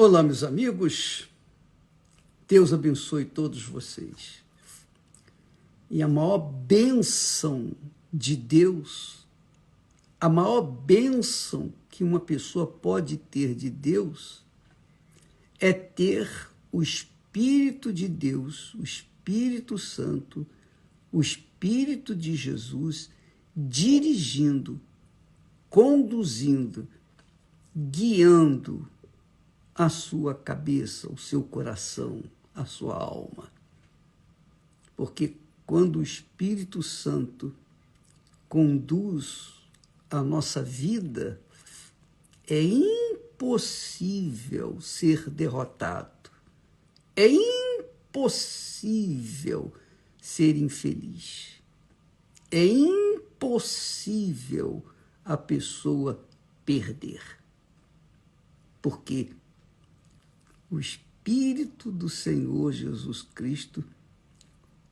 Olá, meus amigos, Deus abençoe todos vocês. E a maior bênção de Deus, a maior bênção que uma pessoa pode ter de Deus é ter o Espírito de Deus, o Espírito Santo, o Espírito de Jesus dirigindo, conduzindo, guiando a sua cabeça, o seu coração, a sua alma. Porque quando o Espírito Santo conduz a nossa vida, é impossível ser derrotado. É impossível ser infeliz. É impossível a pessoa perder. Porque o Espírito do Senhor Jesus Cristo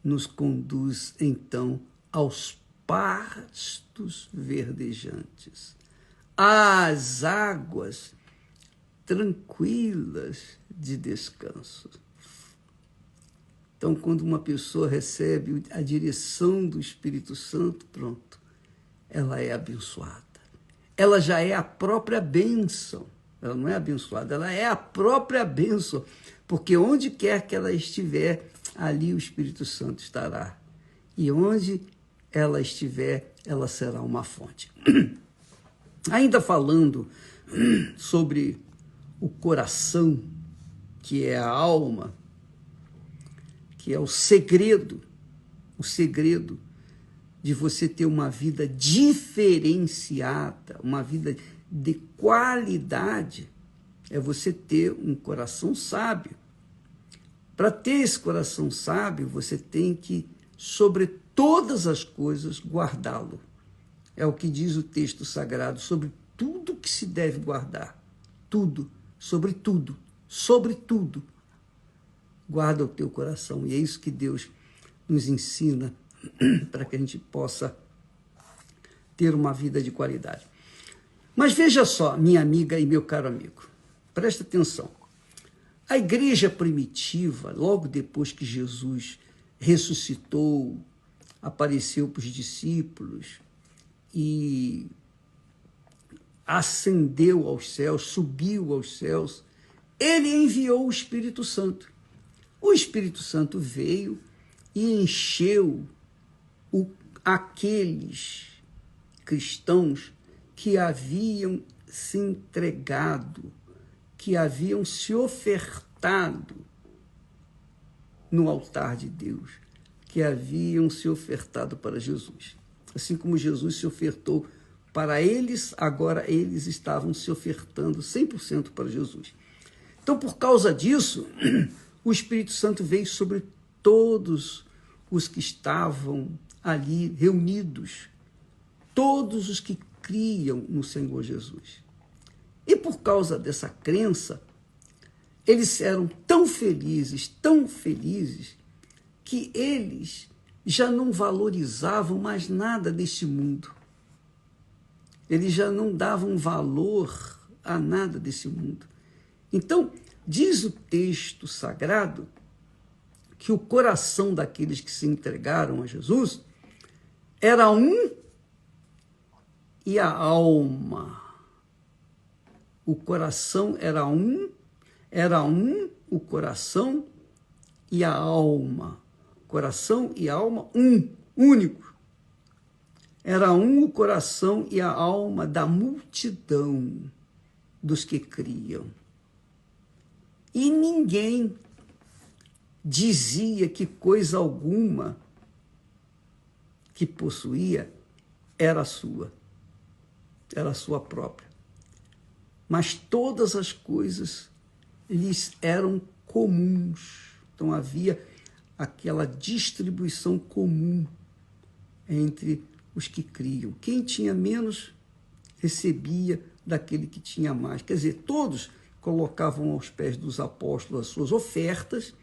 nos conduz, então, aos pastos verdejantes, às águas tranquilas de descanso. Então, quando uma pessoa recebe a direção do Espírito Santo, pronto, ela é abençoada. Ela já é a própria bênção. Ela não é abençoada, ela é a própria bênção, porque onde quer que ela estiver, ali o Espírito Santo estará. E onde ela estiver, ela será uma fonte. Ainda falando sobre o coração, que é a alma, que é o segredo de você ter uma vida diferenciada, uma vida de qualidade, é você ter um coração sábio. Para ter esse coração sábio, você tem que, sobre todas as coisas, guardá-lo. É o que diz o texto sagrado, sobre tudo que se deve guardar. Tudo, sobre tudo, guarda o teu coração. E é isso que Deus nos ensina para que a gente possa ter uma vida de qualidade. Mas veja só, minha amiga e meu caro amigo, presta atenção. A igreja primitiva, logo depois que Jesus ressuscitou, apareceu para os discípulos e ascendeu aos céus, subiu aos céus, ele enviou o Espírito Santo. O Espírito Santo veio e encheu aqueles cristãos que haviam se entregado, que haviam se ofertado no altar de Deus, que haviam se ofertado para Jesus. Assim como Jesus se ofertou para eles, agora eles estavam se ofertando 100% para Jesus. Então, por causa disso, o Espírito Santo veio sobre todos os que estavam ali reunidos, todos os que criam no Senhor Jesus. E por causa dessa crença, eles eram tão felizes, que eles já não valorizavam mais nada deste mundo. Eles já não davam valor a nada desse mundo. Então, diz o texto sagrado que o coração daqueles que se entregaram a Jesus era um e a alma. O coração era um, o coração e a alma. Coração e alma, um, único. Era um o coração e a alma da multidão dos que criam. E ninguém dizia que coisa alguma que possuía era sua própria. Mas todas as coisas lhes eram comuns. Então havia aquela distribuição comum entre os que criam. Quem tinha menos recebia daquele que tinha mais. Quer dizer, todos colocavam aos pés dos apóstolos as suas ofertas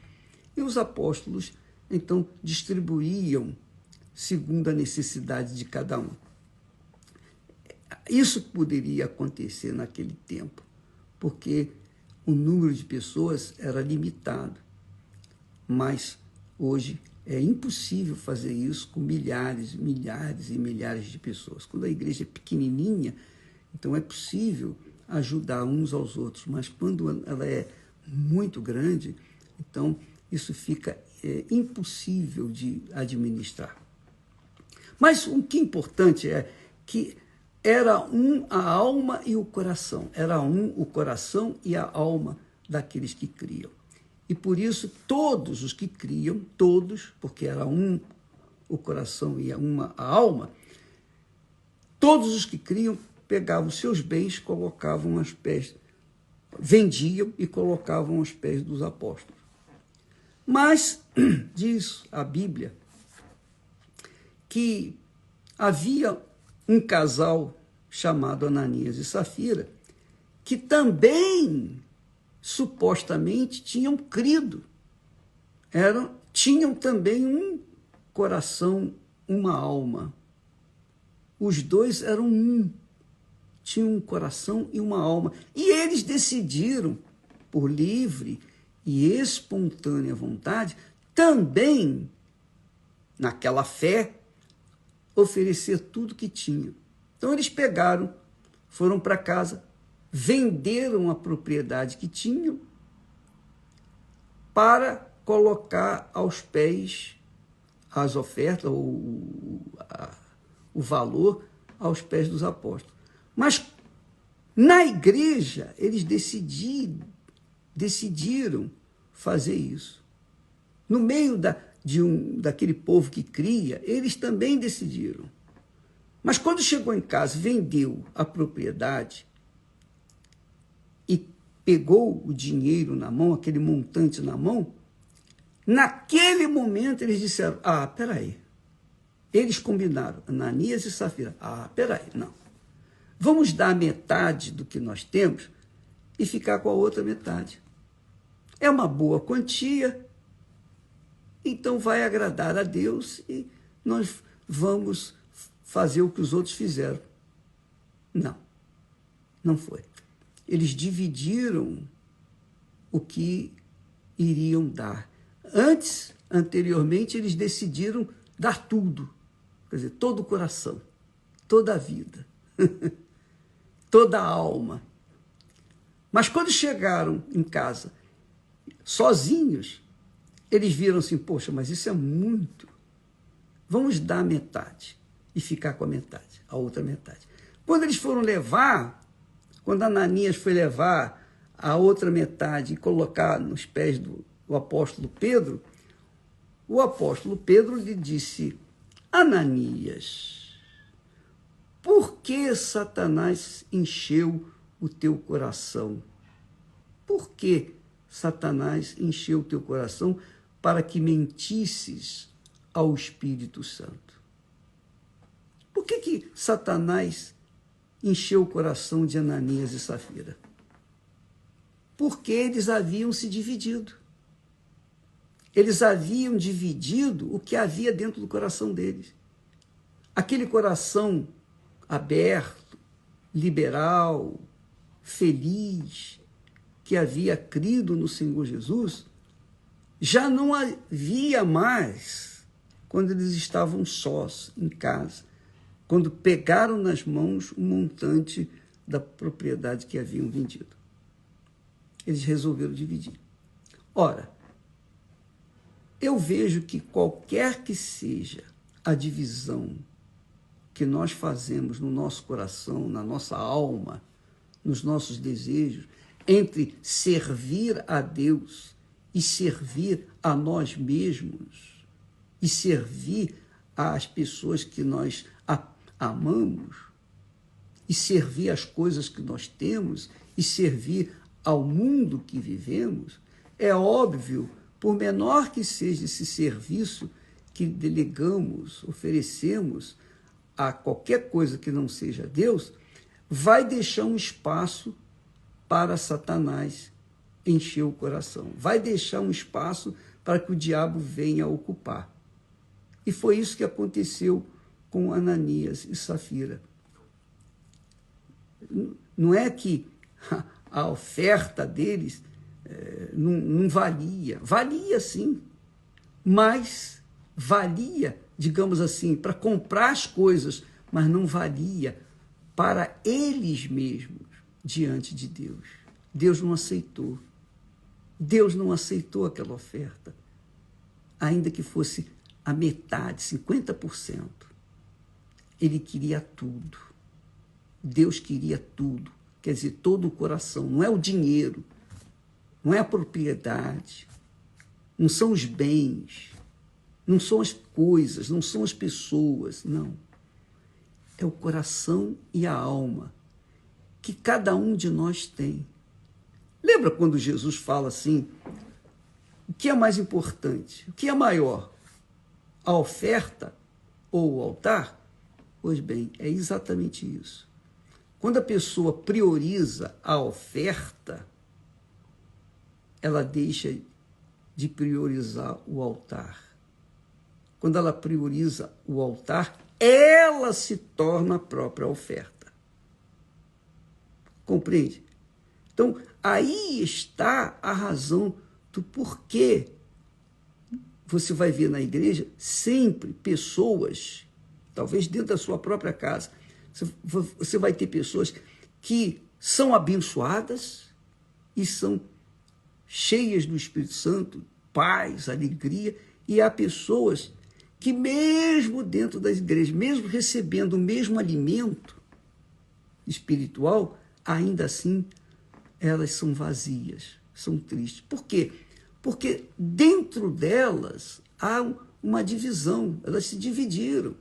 e os apóstolos, então, distribuíam segundo a necessidade de cada um. Isso poderia acontecer naquele tempo, porque o número de pessoas era limitado. Mas hoje é impossível fazer isso com milhares, milhares e milhares de pessoas. Quando a igreja é pequenininha, então é possível ajudar uns aos outros, mas quando ela é muito grande, então isso fica impossível de administrar. Mas o que é importante é que era um a alma e o coração, era um o coração e a alma daqueles que criam. E por isso todos os que criam, todos, porque era um o coração e uma a alma, todos os que criam pegavam seus bens, colocavam aos pés, vendiam e colocavam aos pés dos apóstolos. Mas diz a Bíblia que havia um casal chamado Ananias e Safira que também supostamente tinham crido. Tinham também um coração, uma alma. Os dois eram um. Tinham um coração e uma alma. E eles decidiram, por livre e espontânea vontade, também, naquela fé, oferecer tudo que tinham. Então eles pegaram, foram para casa, venderam a propriedade que tinham para colocar aos pés as ofertas, o valor aos pés dos apóstolos. Mas na igreja eles decidiram fazer isso. No meio daquele povo que cria, eles também decidiram. Mas quando chegou em casa, vendeu a propriedade e pegou o dinheiro na mão, aquele montante na mão, naquele momento eles disseram, peraí. Eles combinaram, Ananias e Safira, peraí, não. Vamos dar metade do que nós temos e ficar com a outra metade. É uma boa quantia, então vai agradar a Deus e nós vamos fazer o que os outros fizeram. Não, não foi. Eles dividiram o que iriam dar. Anteriormente, eles decidiram dar tudo. Quer dizer, todo o coração, toda a vida, toda a alma. Mas quando chegaram em casa, sozinhos, eles viram assim, poxa, mas isso é muito. Vamos dar a metade e ficar com a metade, a outra metade. Quando eles foram levar, quando Ananias foi levar a outra metade e colocar nos pés do apóstolo Pedro, o apóstolo Pedro lhe disse, Ananias, por que Satanás encheu o teu coração? Por que Satanás encheu o teu coração para que mentisses ao Espírito Santo? Por que Satanás encheu o coração de Ananias e Safira? Porque eles haviam se dividido. Eles haviam dividido o que havia dentro do coração deles. Aquele coração aberto, liberal, feliz, que havia crido no Senhor Jesus, já não havia mais quando eles estavam sós em casa, quando pegaram nas mãos o montante da propriedade que haviam vendido. Eles resolveram dividir. Ora, eu vejo que qualquer que seja a divisão que nós fazemos no nosso coração, na nossa alma, nos nossos desejos, entre servir a Deus e servir a nós mesmos, e servir às pessoas que nós amamos, e servir às coisas que nós temos, e servir ao mundo que vivemos, é óbvio, por menor que seja esse serviço que delegamos, oferecemos a qualquer coisa que não seja Deus, vai deixar um espaço para Satanás encher o coração. Vai deixar um espaço para que o diabo venha ocupar. E foi isso que aconteceu com Ananias e Safira. Não é que a oferta deles não valia. Valia sim, mas valia, digamos assim, para comprar as coisas, mas não valia para eles mesmos diante de Deus. Deus não aceitou. Deus não aceitou aquela oferta, ainda que fosse a metade, 50%. Ele queria tudo. Deus queria tudo. Quer dizer, todo o coração. Não é o dinheiro, não é a propriedade, não são os bens, não são as coisas, não são as pessoas, não. É o coração e a alma que cada um de nós tem. Lembra quando Jesus fala assim, o que é mais importante? O que é maior? A oferta ou o altar? Pois bem, é exatamente isso. Quando a pessoa prioriza a oferta, ela deixa de priorizar o altar. Quando ela prioriza o altar, ela se torna a própria oferta. Compreende? Então, aí está a razão do porquê você vai ver na igreja sempre pessoas, talvez dentro da sua própria casa, você vai ter pessoas que são abençoadas e são cheias do Espírito Santo, paz, alegria, e há pessoas que mesmo dentro das igrejas, mesmo recebendo o mesmo alimento espiritual, ainda assim elas são vazias, são tristes. Por quê? Porque dentro delas há uma divisão, elas se dividiram.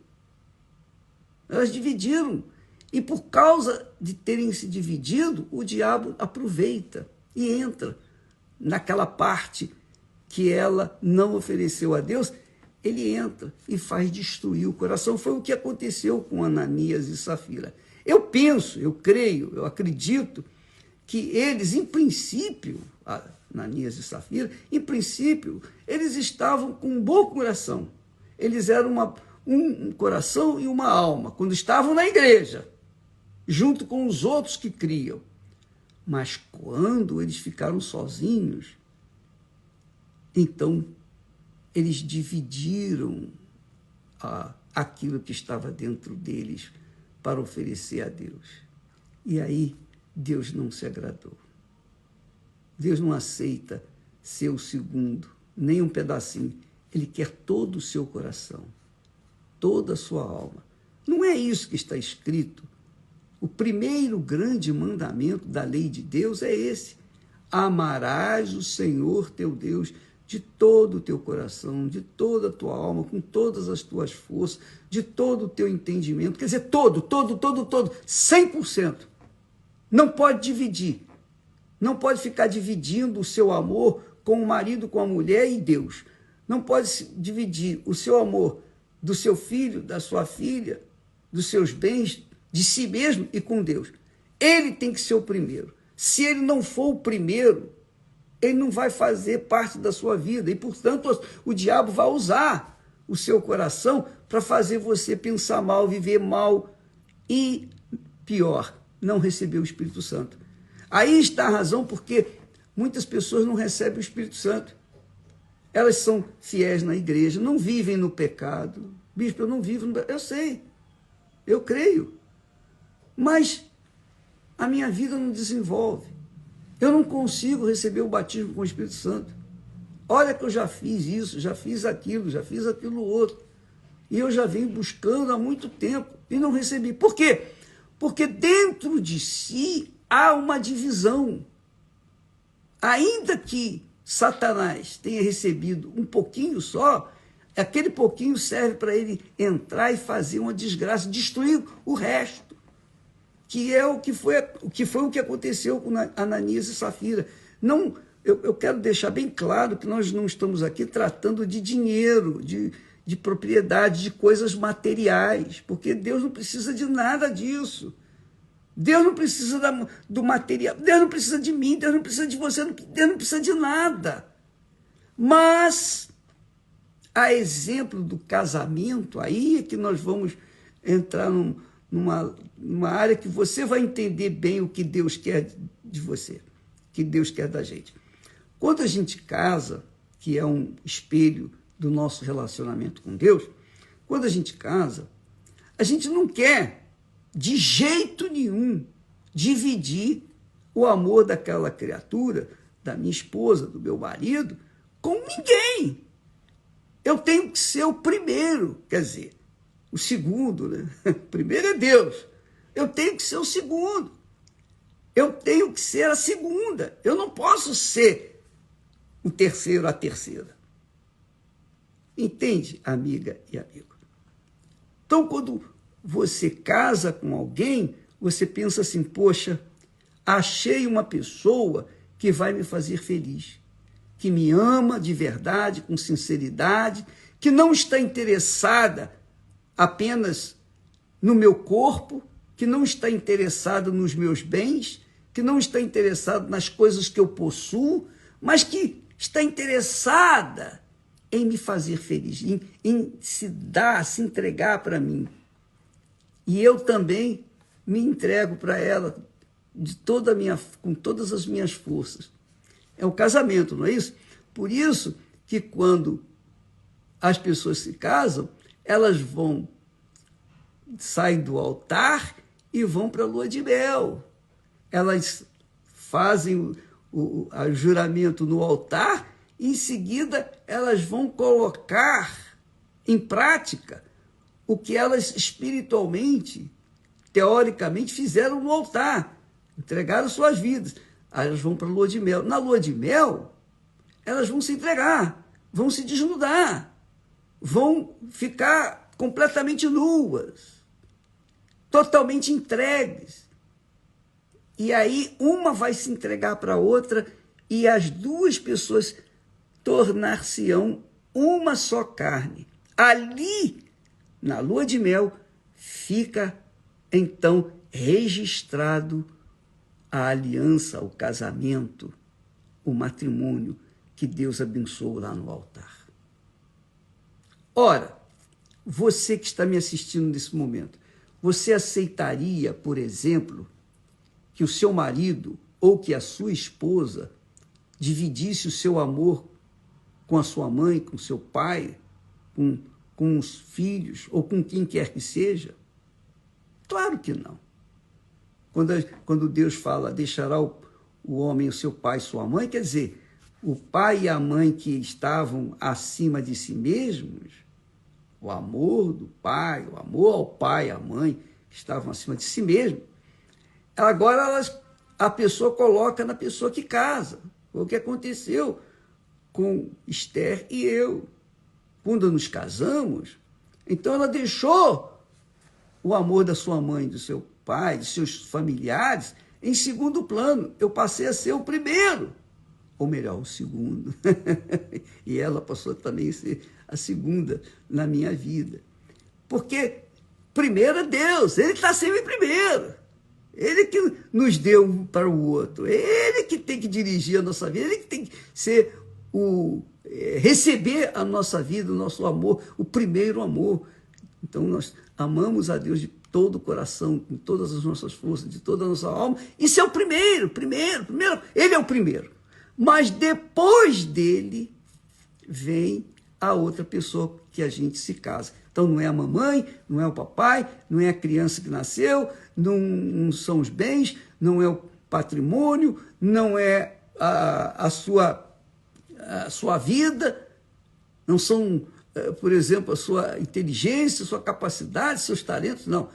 Elas dividiram. E por causa de terem se dividido, o diabo aproveita e entra naquela parte que ela não ofereceu a Deus, ele entra e faz destruir o coração. Foi o que aconteceu com Ananias e Safira. Eu penso, eu creio, eu acredito que eles, em princípio, Ananias e Safira, em princípio, eles estavam com um bom coração. Eles eram um coração e uma alma, quando estavam na igreja, junto com os outros que criam. Mas quando eles ficaram sozinhos, então eles dividiram aquilo que estava dentro deles para oferecer a Deus. E aí Deus não se agradou. Deus não aceita ser o segundo, nem um pedacinho. Ele quer todo o seu coração, toda a sua alma. Não é isso que está escrito. O primeiro grande mandamento da lei de Deus é esse: amarás o Senhor teu Deus de todo o teu coração, de toda a tua alma, com todas as tuas forças, de todo o teu entendimento. Quer dizer, todo, 100%. Não pode dividir. Não pode ficar dividindo o seu amor com o marido, com a mulher e Deus. Não pode dividir o seu amor do seu filho, da sua filha, dos seus bens, de si mesmo e com Deus. Ele tem que ser o primeiro. Se ele não for o primeiro, ele não vai fazer parte da sua vida. E, portanto, o diabo vai usar o seu coração para fazer você pensar mal, viver mal e, pior, não receber o Espírito Santo. Aí está a razão porque muitas pessoas não recebem o Espírito Santo. Elas são fiéis na igreja, não vivem no pecado. Bispo, eu não vivo no pecado. Eu sei, eu creio. Mas a minha vida não desenvolve. Eu não consigo receber o batismo com o Espírito Santo. Olha que eu já fiz isso, já fiz aquilo outro. E eu já venho buscando há muito tempo e não recebi. Por quê? Porque dentro de si há uma divisão. Ainda que Satanás tenha recebido um pouquinho só, aquele pouquinho serve para ele entrar e fazer uma desgraça, destruir o resto. Que é o que foi o que aconteceu com Ananias e Safira. Não, eu quero deixar bem claro que nós não estamos aqui tratando de dinheiro, de propriedade, de coisas materiais, porque Deus não precisa de nada disso. Deus não precisa do material, Deus não precisa de mim, Deus não precisa de você, Deus não precisa de nada. Mas, a exemplo do casamento, aí é que nós vamos entrar numa área que você vai entender bem o que Deus quer de você, que Deus quer da gente. Quando a gente casa, que é um espelho do nosso relacionamento com Deus, quando a gente casa, a gente não quer, de jeito nenhum, dividir o amor daquela criatura, da minha esposa, do meu marido, com ninguém. Eu tenho que ser o primeiro, quer dizer, o segundo, né? O primeiro é Deus. Eu tenho que ser o segundo. Eu tenho que ser a segunda. Eu não posso ser o terceiro, a terceira. Entende, amiga e amigo? Então, quando você casa com alguém, você pensa assim, poxa, achei uma pessoa que vai me fazer feliz, que me ama de verdade, com sinceridade, que não está interessada apenas no meu corpo, que não está interessada nos meus bens, que não está interessada nas coisas que eu possuo, mas que está interessada em me fazer feliz, em se dar, se entregar para mim. E eu também me entrego para ela com todas as minhas forças. É um casamento, não é isso? Por isso que quando as pessoas se casam, elas saem do altar e vão para a lua de mel. Elas fazem o juramento no altar e, em seguida, elas vão colocar em prática o que elas espiritualmente, teoricamente, fizeram no altar. Entregaram suas vidas. Aí elas vão para a lua de mel. Na lua de mel, elas vão se entregar, vão se desnudar, vão ficar completamente nuas, totalmente entregues. E aí uma vai se entregar para a outra e as duas pessoas tornar-se-ão uma só carne. Ali, na lua de mel, fica então registrado a aliança, o casamento, o matrimônio que Deus abençoou lá no altar. Ora, você que está me assistindo nesse momento, você aceitaria, por exemplo, que o seu marido ou que a sua esposa dividisse o seu amor com a sua mãe, com o seu pai, com os filhos ou com quem quer que seja? Claro que não. Quando Deus fala, deixará o homem o seu pai e sua mãe, quer dizer, o pai e a mãe que estavam acima de si mesmos, o amor do pai, o amor ao pai e à mãe que estavam acima de si mesmos, agora a pessoa coloca na pessoa que casa. Foi o que aconteceu com Esther e eu. Quando nos casamos, então ela deixou o amor da sua mãe, do seu pai, de seus familiares, em segundo plano. Eu passei a ser o primeiro, ou melhor, o segundo. E ela passou também a ser a segunda na minha vida. Porque primeiro é Deus, Ele está sempre primeiro. Ele que nos deu um para o outro. Ele que tem que dirigir a nossa vida, Ele que tem que ser receber a nossa vida, o nosso amor, o primeiro amor. Então nós amamos a Deus de todo o coração, com todas as nossas forças, de toda a nossa alma. Isso é o primeiro. Ele é o primeiro. Mas depois dele vem a outra pessoa que a gente se casa. Então não é a mamãe, não é o papai, não é a criança que nasceu, não são os bens, não é o patrimônio, não é a sua vida, não são, por exemplo, a sua inteligência, a sua capacidade, seus talentos, não.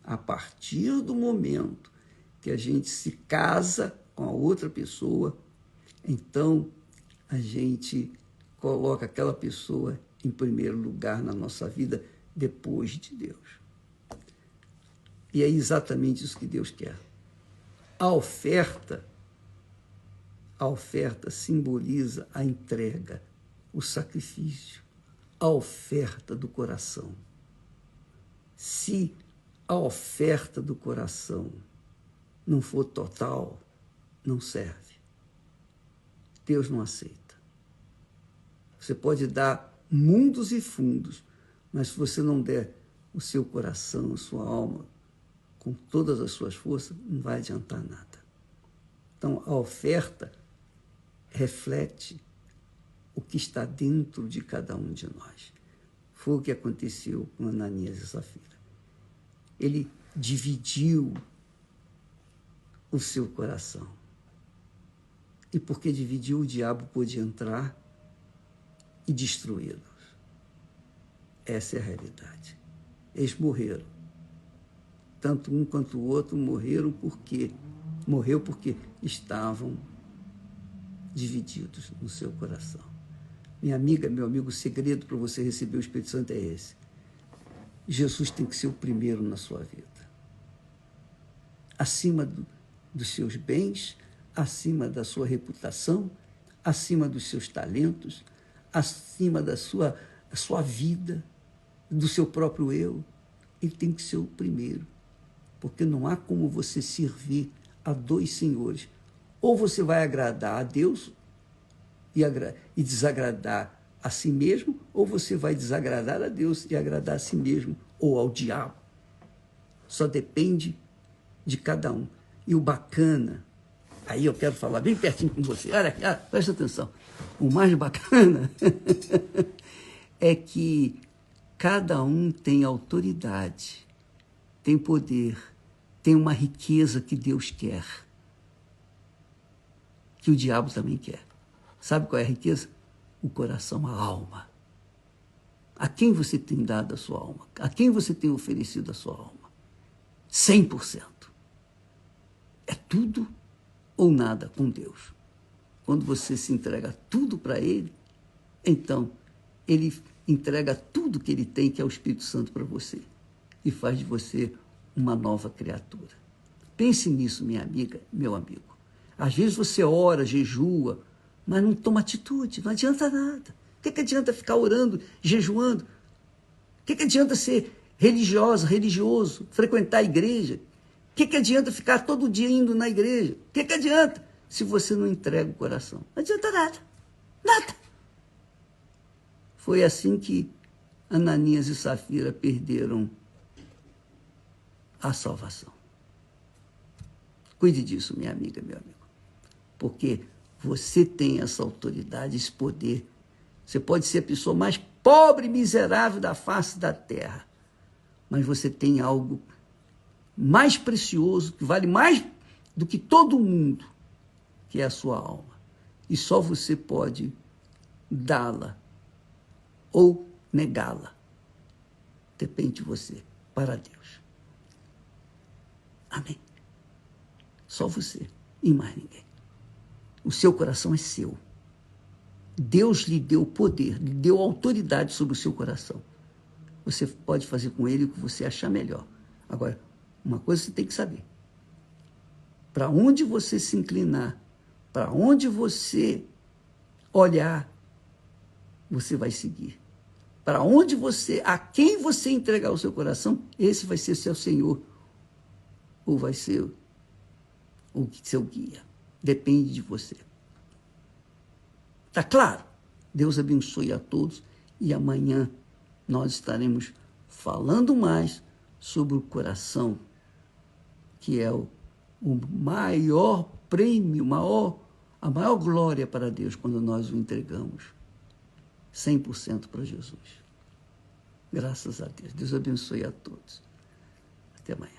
A partir do momento que a gente se casa com a outra pessoa, então a gente coloca aquela pessoa em primeiro lugar na nossa vida, depois de Deus. E é exatamente isso que Deus quer. A oferta simboliza a entrega, o sacrifício, a oferta do coração. Se a oferta do coração não for total, não serve. Deus não aceita. Você pode dar mundos e fundos, mas se você não der o seu coração, a sua alma, com todas as suas forças, não vai adiantar nada. Então, a oferta reflete o que está dentro de cada um de nós. Foi o que aconteceu com Ananias e Safira. Ele dividiu o seu coração. E porque dividiu, o diabo pôde entrar e destruí-los. Essa é a realidade. Eles morreram. Tanto um quanto o outro morreu porque estavam divididos no seu coração. Minha amiga, meu amigo, o segredo para você receber o Espírito Santo é esse. Jesus tem que ser o primeiro na sua vida. Acima dos seus bens, acima da sua reputação, acima dos seus talentos, acima da sua vida, do seu próprio eu. Ele tem que ser o primeiro. Porque não há como você servir a dois senhores. Ou você vai agradar a Deus e desagradar a si mesmo, ou você vai desagradar a Deus e agradar a si mesmo, ou ao diabo. Só depende de cada um. E o bacana, aí eu quero falar bem pertinho com você, olha aqui, presta atenção. O mais bacana é que cada um tem autoridade, tem poder, tem uma riqueza que Deus quer, que o diabo também quer. Sabe qual é a riqueza? O coração, a alma. A quem você tem dado a sua alma? A quem você tem oferecido a sua alma? 100%. É tudo ou nada com Deus. Quando você se entrega tudo para Ele, então Ele entrega tudo que Ele tem, que é o Espírito Santo, para você. E faz de você uma nova criatura. Pense nisso, minha amiga, meu amigo. Às vezes você ora, jejua, mas não toma atitude, não adianta nada. O que adianta ficar orando, jejuando? O que adianta ser religioso, frequentar a igreja? O que adianta ficar todo dia indo na igreja? O que adianta se você não entrega o coração? Não adianta nada, nada. Foi assim que Ananias e Safira perderam a salvação. Cuide disso, minha amiga, meu amigo. Porque você tem essa autoridade, esse poder. Você pode ser a pessoa mais pobre e miserável da face da terra, mas você tem algo mais precioso, que vale mais do que todo mundo, que é a sua alma. E só você pode dá-la ou negá-la. Depende de você, para Deus. Amém? Só você e mais ninguém. O seu coração é seu. Deus lhe deu poder, lhe deu autoridade sobre o seu coração. Você pode fazer com ele o que você achar melhor. Agora, uma coisa você tem que saber. Para onde você se inclinar, para onde você olhar, você vai seguir. Para onde a quem você entregar o seu coração, esse vai ser seu Senhor. Ou vai ser o seu guia. Depende de você. Tá claro? Deus abençoe a todos e amanhã nós estaremos falando mais sobre o coração, que é o maior prêmio, a maior glória para Deus quando nós o entregamos 100% para Jesus. Graças a Deus. Deus abençoe a todos. Até amanhã.